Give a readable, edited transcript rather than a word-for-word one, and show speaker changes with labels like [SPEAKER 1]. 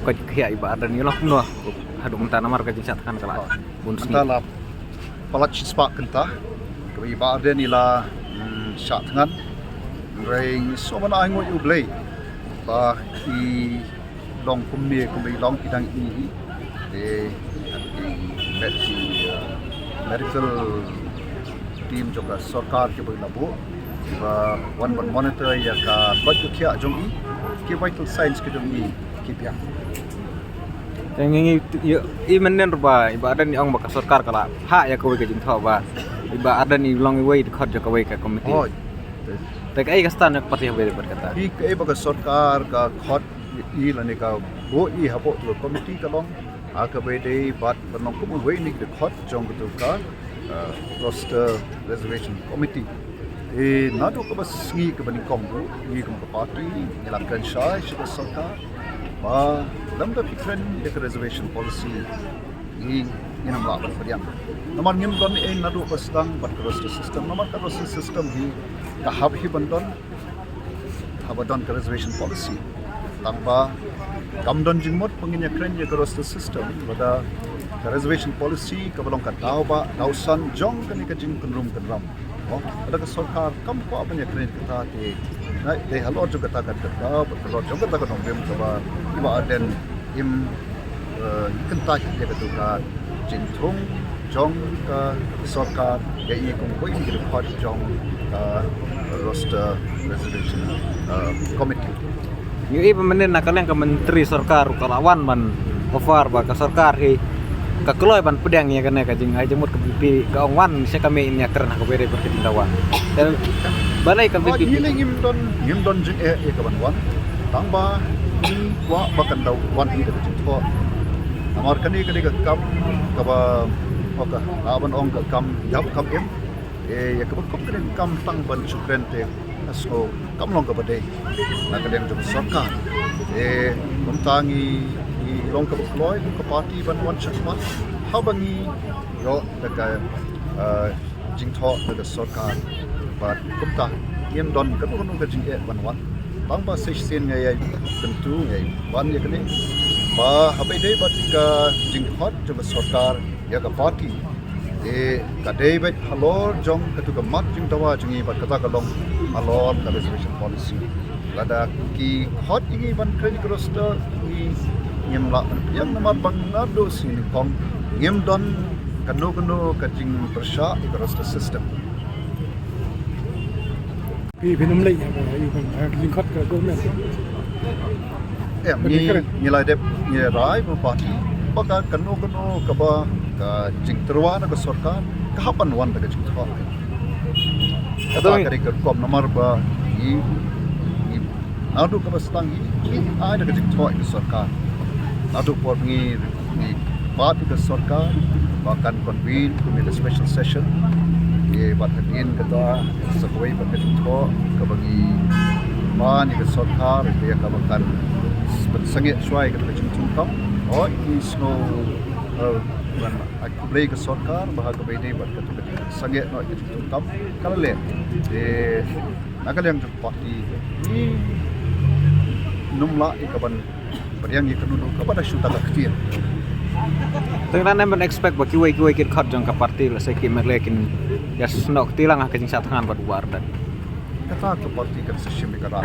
[SPEAKER 1] koit khiah Bah Ardent ni lah penuh hadung tanah mar ka jing thngan kala bun sni
[SPEAKER 2] Antara palat spak kynta kami Bah Ardent ni lah shah thngan ring so mana angot you blay ba I long kumni kami long kidang I medical team juga sarkar ke berlabuh one monitor ya ka koit khiah jong I vital signs ke jong I biang
[SPEAKER 1] Tengi I menen ba Bah Ardent ni ong baka sarkar kala ha ya ko ke jing tho ba Bah Ardent ni long way khot jo ka way ka committee tak ai kastan nak parti habe berkata
[SPEAKER 2] I ke baka sarkar ka khot I lani ka bo I hapo tu committee ka long aka bede bat banong ko way ni de khot jong tu ka roster reservation committee nado ka bas ngi ka bani kong bu ngi ka party ngelakkan shah shika sarkar ba lam da fikran de reservation policy ni inam la padiam namar ngim don nado bastang bat roster system namar ka roster system hi ka hab hi bandon habadon ka reservation policy tangba kamdon jingmot penginya kren ya ka roster system bada ka reservation policy ka balong ka tau ba dausan jong kan ka jing kunrum kanram ada ka sarkar kam ko apanya kren kita te na de halor jo kata ka halor jo kata ka nongem ka ba Bah Ardent im kynta ya ka tu ka jing thung jong ka sarkar ya I kong ko I report jong ka roster reservation committee
[SPEAKER 1] yu I pemenen nakaleng ka menteri sarkar kalawan man offer ba ka sarkar hi ka keloy ban pedang ya kana ka jing ai jemut ke pipi ka ongwan se kami ini karena ka bere berketindawan dan balai ka pipi
[SPEAKER 2] hiling im don jing ka ban wan tangba I wa bakan daw wan I ka jing tho amar kani ka kam ka ba oka aban ong ka kam yap kam em ya ka kop kren kam tang ban chukren te aso kam long ka bade na ka lem jong sarkar kumtangi long ka deploy ka party ban wan chakman habangi ro daga jingtho daga sarkar but kumta yem don ka no ka jing ban wan bang ba session ngai tentu ngai wan ya kene ba habai dei bat ka jingthot daga sarkar ya ka party ka dei bet halor jong ka tu ka mat jing tawa jingi bat kata ka long halor ka reservation policy lada ki hot ingi ban kren roster I ngem la yang namar bang nado sini kong ngem don kanu ka jing persha I roster system
[SPEAKER 3] Pi pinum lei I kan jing khot ka government
[SPEAKER 2] ni lai dep ni rai bu party baka kanu ka ba ka jing terwa na ka sarkar ka hapan wan daga jing thwa kata kari ka kom namar ba I nadu ka bastang I ai daga jing thwa ka sarkar nadu por ni party ka sarkar bahkan convene to special session ye bathatin kata sakoi ba jing thwa ka bagi ba ni ka sarkar ye ka bahkan sangit swai ka jing thwa oh I snow when aku beli ke sarkar bahagia bede buat ketika sangat nak kita tukam kalau le nakal yang parti ni numla ikaban beriang ikanu kepada syuta kecil
[SPEAKER 1] tengah nem expect ba kiwai kit khot jong ka parti la se ki merlekin ya snok tilang ka jing thngan ba Bah Ardent
[SPEAKER 2] kata ke parti kan session mereka